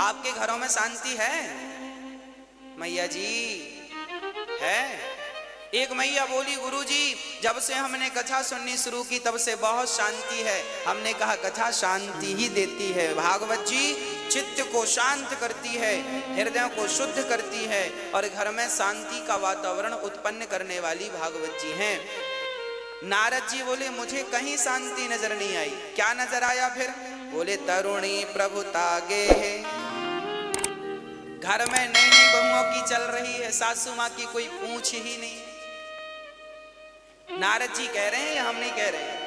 आपके घरों में शांति है मैया जी? है। एक मैया बोली, गुरुजी जब से हमने कथा सुननी शुरू की तब से बहुत शांति है। हमने कहा कथा शांति ही देती है। भागवत जी चित्त को शांत करती है, हृदय को शुद्ध करती है और घर में शांति का वातावरण उत्पन्न करने वाली भागवत जी हैं। नारद जी बोले, मुझे कहीं शांति नजर नहीं आई। क्या नजर आया फिर? बोले, तरुणी प्रभुतागे है। घर में नई नई बहुओं की चल रही है, सासू माँ की कोई पूछ ही नहीं। नारद जी कह रहे हैं या हम नहीं कह रहे हैं?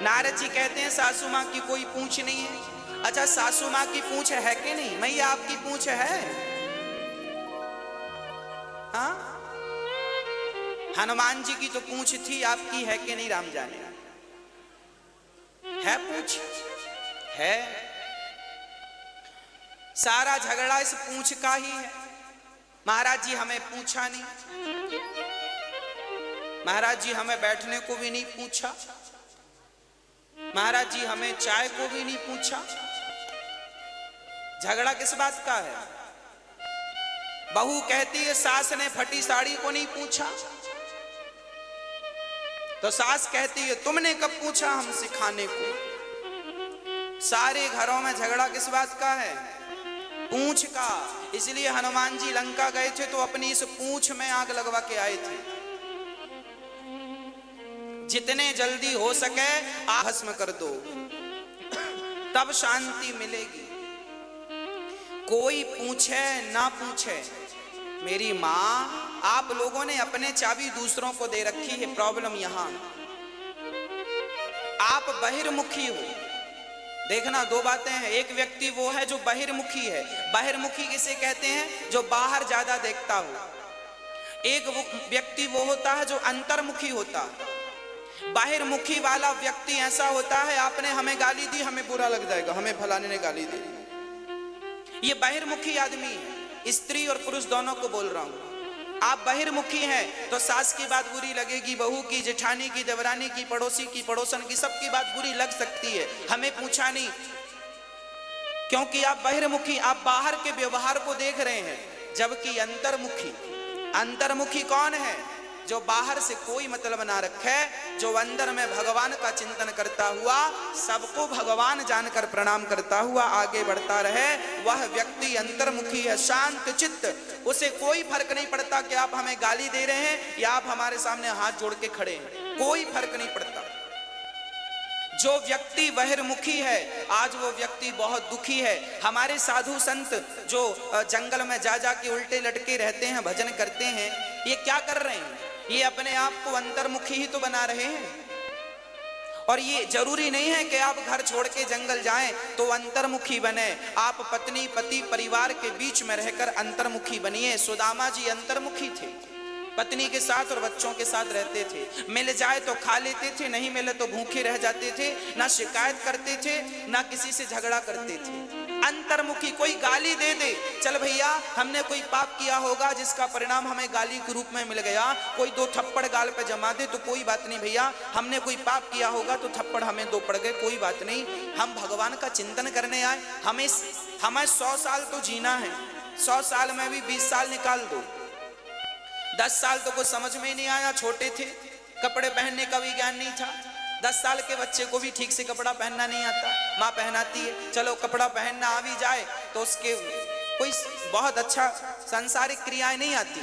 नारद जी कहते हैं सासू माँ की कोई पूछ नहीं है। अच्छा, सासू माँ की पूछ है कि नहीं? मैया आपकी पूछ है? हाँ, हनुमान जी की तो पूछ थी, आपकी है कि नहीं? राम जाने। है पूछ? है। सारा झगड़ा इस पूछ का ही है। महाराज जी हमें पूछा नहीं, महाराज जी हमें बैठने को भी नहीं पूछा, महाराज जी हमें चाय को भी नहीं पूछा। झगड़ा किस बात का है? बहू कहती है सास ने फटी साड़ी को नहीं पूछा, तो सास कहती है तुमने कब पूछा हमसे खाने को। सारे घरों में झगड़ा किस बात का है? पूंछ का। इसलिए हनुमान जी लंका गए थे तो अपनी इस पूंछ में आग लगवा के आए थे। जितने जल्दी हो सके भस्म कर दो, तब शांति मिलेगी। कोई पूछे ना पूछे, मेरी माँ आप लोगों ने अपने चाबी दूसरों को दे रखी है। प्रॉब्लम यहां, आप बहिर्मुखी हो। देखना, दो बातें हैं। एक व्यक्ति वो है जो बहिर्मुखी है। बहिर्मुखी किसे कहते हैं? जो बाहर ज्यादा देखता हो। एक व्यक्ति वो होता है जो अंतर्मुखी होता है। बाहिर्मुखी वाला व्यक्ति ऐसा होता है, आपने हमें गाली दी, हमें बुरा लग जाएगा, हमें फलाने ने गाली दी। ये बहिर्मुखी आदमी है। स्त्री और पुरुष दोनों को बोल रहा हूं। आप बहिर्मुखी हैं तो सास की बात बुरी लगेगी, बहू की, जेठानी की, देवरानी की, पड़ोसी की, पड़ोसन की, सबकी बात बुरी लग सकती है। हमें पूछा नहीं, क्योंकि आप बहिर्मुखी, आप बाहर के व्यवहार को देख रहे हैं। जबकि अंतर्मुखी, अंतर्मुखी कौन है? जो बाहर से कोई मतलब ना रखे, जो अंदर में भगवान का चिंतन करता हुआ, सबको भगवान जानकर प्रणाम करता हुआ आगे बढ़ता रहे, वह व्यक्ति अंतर्मुखी है, शांत चित्त। उसे कोई फर्क नहीं पड़ता कि आप हमें गाली दे रहे हैं या आप हमारे सामने हाथ जोड़ के खड़े हैं, कोई फर्क नहीं पड़ता। जो व्यक्ति बहिर्मुखी है, आज वो व्यक्ति बहुत दुखी है। हमारे साधु संत जो जंगल में जा जा के उल्टे लटके रहते हैं, भजन करते हैं, ये क्या कर रहे हैं? ये अपने आप को अंतर्मुखी ही तो बना रहे हैं। और ये जरूरी नहीं है कि आप घर छोड़ के जंगल जाएं तो अंतर्मुखी बने। आप पत्नी पति परिवार के बीच में रहकर अंतर्मुखी बनिए। सुदामा जी अंतर्मुखी थे, पत्नी के साथ और बच्चों के साथ रहते थे। मिल जाए तो खा लेते थे, नहीं मिले तो भूखे रह जाते थे। ना शिकायत करते थे, ना किसी से झगड़ा करते थे। अंतर्मुखी। कोई गाली दे दे, चल भैया हमने कोई पाप किया होगा जिसका परिणाम हमें गाली के रूप में मिल गया। कोई दो थप्पड़ गाल पे जमा दे तो कोई बात नहीं भैया, हमने कोई पाप किया होगा तो थप्पड़ हमें दो पड़ गए, कोई बात नहीं। हम भगवान का चिंतन करने आए। हमें 100 साल तो जीना है। 100 साल में भी 20 साल निकाल दो। 10 साल तो कुछ समझ में ही नहीं आया, छोटे थे, कपड़े पहनने का भी ज्ञान नहीं था। 10 साल के बच्चे को भी ठीक से कपड़ा पहनना नहीं आता, माँ पहनाती है। चलो कपड़ा पहनना आ भी जाए तो उसके कोई बहुत अच्छा सांसारिक क्रियाएं नहीं आती।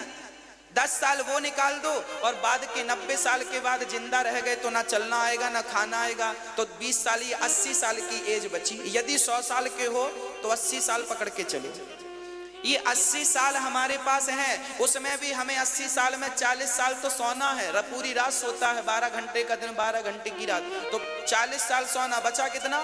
10 साल वो निकाल दो और बाद के 90 साल के बाद जिंदा रह गए तो ना चलना आएगा ना खाना आएगा, तो 20 साल ये 80 साल की एज बची। यदि 100 साल के हो तो 80 साल पकड़ के चले। ये 80 साल हमारे पास हैं, उसमें भी हमें 80 साल में 40 साल तो सोना है। पूरी रात सोता है, 12 घंटे का दिन 12 घंटे की रात, तो 40 साल सोना। बचा कितना?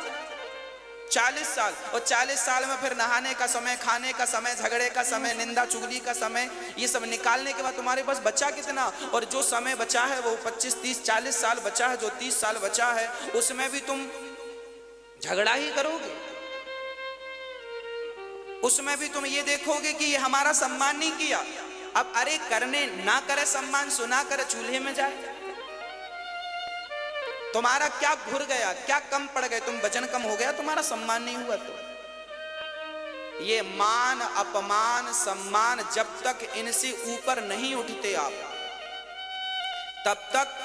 40 साल। और 40 साल में फिर नहाने का समय, खाने का समय, झगड़े का समय, निंदा चुगली का समय, ये सब निकालने के बाद तुम्हारे पास बचा कितना? और जो समय बचा है वो 25, 30, 40 साल बचा है। जो 30 साल बचा है उसमें भी तुम झगड़ा ही करोगे। उसमें भी तुम ये देखोगे कि ये हमारा सम्मान नहीं किया। अब अरे करने ना करे सम्मान, सुना करे चूल्हे में जाए। तुम्हारा क्या घुर गया, क्या कम पड़ गए? तुम वजन कम हो गया, तुम्हारा सम्मान नहीं हुआ तो ये मान अपमान सम्मान जब तक इनसे ऊपर नहीं उठते आप, तब तक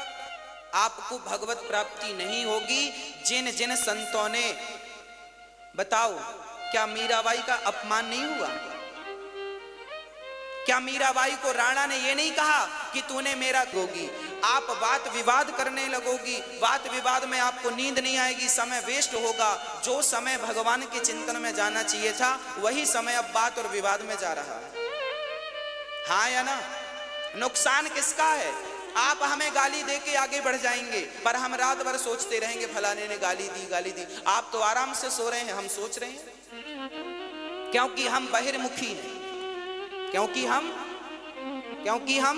आपको भगवत प्राप्ति नहीं होगी। जिन जिन संतों ने, बताओ क्या मीराबाई का अपमान नहीं हुआ? क्या मीराबाई को राणा ने ये नहीं कहा कि तूने मेरा होगी, आप बात विवाद करने लगोगी, बात विवाद में आपको नींद नहीं आएगी, समय वेस्ट होगा। जो समय भगवान के चिंतन में जाना चाहिए था वही समय अब बात और विवाद में जा रहा है। हाँ या ना? नुकसान किसका है? आप हमें गाली दे के आगे बढ़ जाएंगे, पर हम रात भर सोचते रहेंगे फलाने ने गाली दी गाली दी। आप तो आराम से सो रहे हैं, हम सोच रहे हैं, क्योंकि हम बहिर्मुखी हैं, क्योंकि हम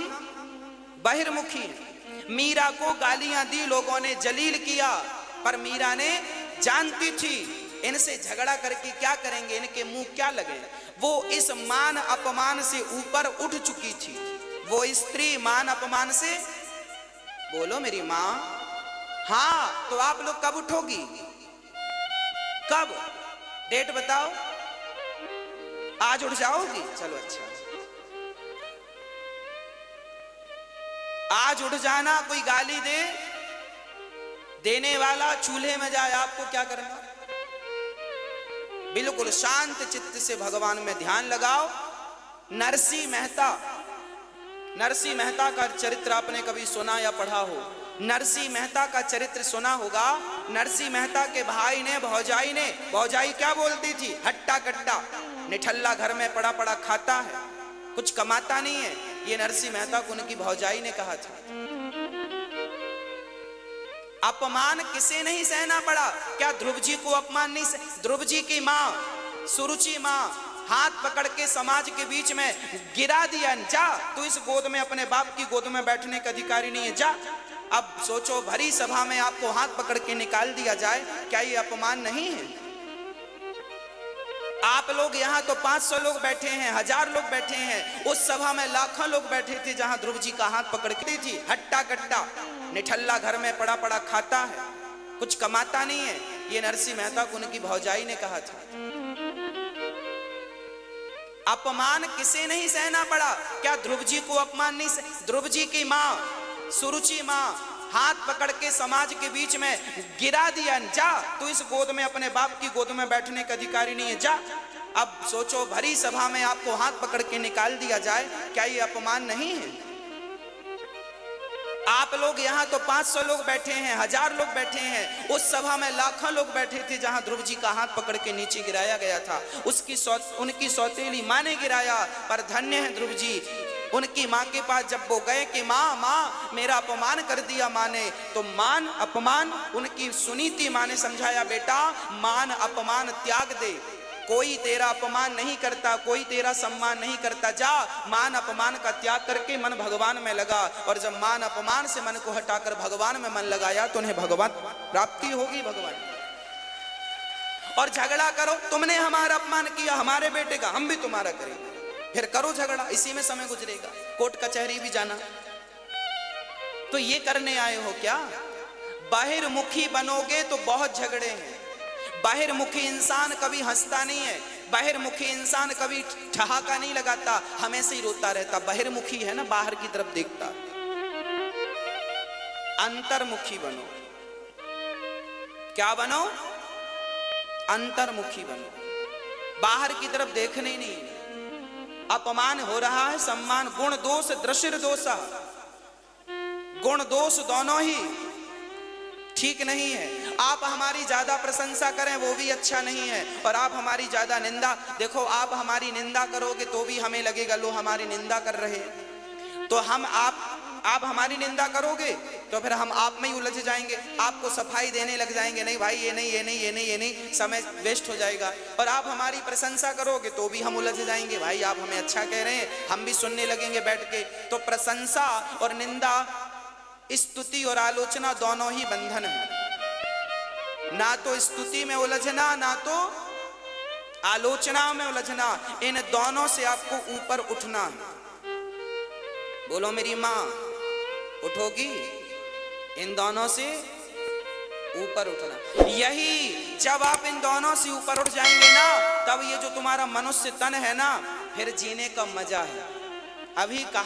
बहिर्मुखी हैं। मीरा को गालियां दी लोगों ने, जलील किया, पर मीरा ने जानती थी इनसे झगड़ा करके क्या करेंगे, इनके मुंह क्या लगे। वो इस मान अपमान से ऊपर उठ चुकी थी। वो स्त्री मान अपमान से, बोलो मेरी मां, हाँ तो आप लोग कब उठोगी? कब? डेट बताओ। आज उठ जाओगी? चलो अच्छा, आज उठ जाना। कोई गाली दे, देने वाला चूल्हे में जाए, आपको क्या करना? बिल्कुल शांत चित्त से भगवान में ध्यान लगाओ। नरसिंह मेहता का चरित्र आपने कभी सुना या पढ़ा हो? नरसिंह मेहता का चरित्र सुना होगा। नरसिंह मेहता के भाई ने, भौजाई क्या बोलती थी? हट्टा कट्टा, निठल्ला, घर में पड़ा पड़ा खाता है, कुछ कमाता नहीं है। ये नरसिंह मेहता को उनकी भौजाई ने कहा था। अपमान किसे नहीं सहना पड़ा? क्या ध्रुव जी को अपमान नहीं ध्रुव जी की मां, सुरुचि मां, हाथ पकड़ के समाज के बीच में गिरा दिया, जा तू इस गोद में, अपने बाप की गोद में बैठने का अधिकारी नहीं है, जा। अब सोचो, भरी सभा में आपको हाथ पकड़ के निकाल दिया जाए, क्या ये अपमान नहीं है? आप लोग यहाँ तो 500 लोग बैठे हैं, 1000 लोग बैठे हैं, उस सभा में लाखों लोग बैठे थे जहां ध्रुव जी का हाथ पकड़ के थी। हट्टा कट्टा, निठल्ला, घर में पड़ा पड़ा खाता है, कुछ कमाता नहीं है। ये नरसिंह मेहता को उनकी भौजाई ने कहा था। अपमान किसे नहीं सहना पड़ा? क्या ध्रुव जी को अपमान नहीं ध्रुव जी की मां, सुरुचि मां, हाथ पकड़ के समाज के बीच में गिरा दिया, जा तू इस गोद में, अपने बाप की गोद में बैठने का अधिकारी नहीं है, जा। अब सोचो, भरी सभा में आपको हाथ पकड़ के निकाल दिया जाए, क्या ये अपमान नहीं है? आप लोग यहाँ तो 500 लोग बैठे हैं, 1000 लोग बैठे हैं, उस सभा में लाखों लोग बैठे थे जहां ध्रुव जी का हाथ पकड़ के नीचे गिराया गया था। उनकी सौतेली मां ने गिराया, पर धन्य है ध्रुव जी। उनकी मां के पास जब वो गए कि मां मेरा अपमान कर दिया मां ने, तो मान अपमान उनकी सुनी थी। मां ने समझाया, बेटा मान अपमान त्याग दे, कोई तेरा अपमान नहीं करता, कोई तेरा सम्मान नहीं करता, जा मान अपमान का त्याग करके मन भगवान में लगा। और जब मान अपमान से मन को हटाकर भगवान में मन लगाया तो उन्हें भगवान प्राप्ति होगी। भगवान और झगड़ा करो, तुमने हमारा अपमान किया, हमारे बेटे का, हम भी तुम्हारा करेंगे, फिर करो झगड़ा, इसी में समय गुजरेगा, कोर्ट कचहरी भी जाना। तो ये करने आए हो क्या? बाहिर्मुखी बनोगे तो बहुत झगड़े हैं। बाहिर्मुखी इंसान कभी हंसता नहीं है, बाहिर्मुखी इंसान कभी ठहाका नहीं लगाता, हमेशा ही रोता रहता। बाहिर्मुखी है ना, बाहर की तरफ देखता। अंतर्मुखी बनो। क्या बनो? अंतर्मुखी बनो, बाहर की तरफ देखने नहीं। अपमान हो रहा है, सम्मान, गुण दोष दृश्य दोषा, गुण दोष दोनों ही ठीक नहीं है। आप हमारी ज्यादा प्रशंसा करें वो भी अच्छा नहीं है, और आप हमारी ज्यादा निंदा, देखो आप हमारी निंदा करोगे तो भी हमें लगेगा लो हमारी निंदा कर रहे हैं, तो हम आप हमारी निंदा करोगे तो फिर हम आप में ही उलझ जाएंगे, आपको सफाई देने लग जाएंगे, नहीं भाई ये नहीं ये नहीं ये नहीं ये नहीं, समय वेस्ट हो जाएगा। और आप हमारी प्रशंसा करोगे तो भी हम उलझ जाएंगे, भाई आप हमें अच्छा कह रहे हैं, हम भी सुनने लगेंगे बैठ के। तो प्रशंसा और निंदा, स्तुति और आलोचना दोनों ही बंधन है। ना तो स्तुति में उलझना, ना तो आलोचना में उलझना, इन दोनों से आपको ऊपर उठना है। बोलो मेरी मां, उठोगी? इन दोनों से ऊपर उठना। यही जब आप इन दोनों से ऊपर उठ जाएंगे ना, तब ये जो तुम्हारा मनुष्य तन है ना, फिर जीने का मजा है। अभी कहा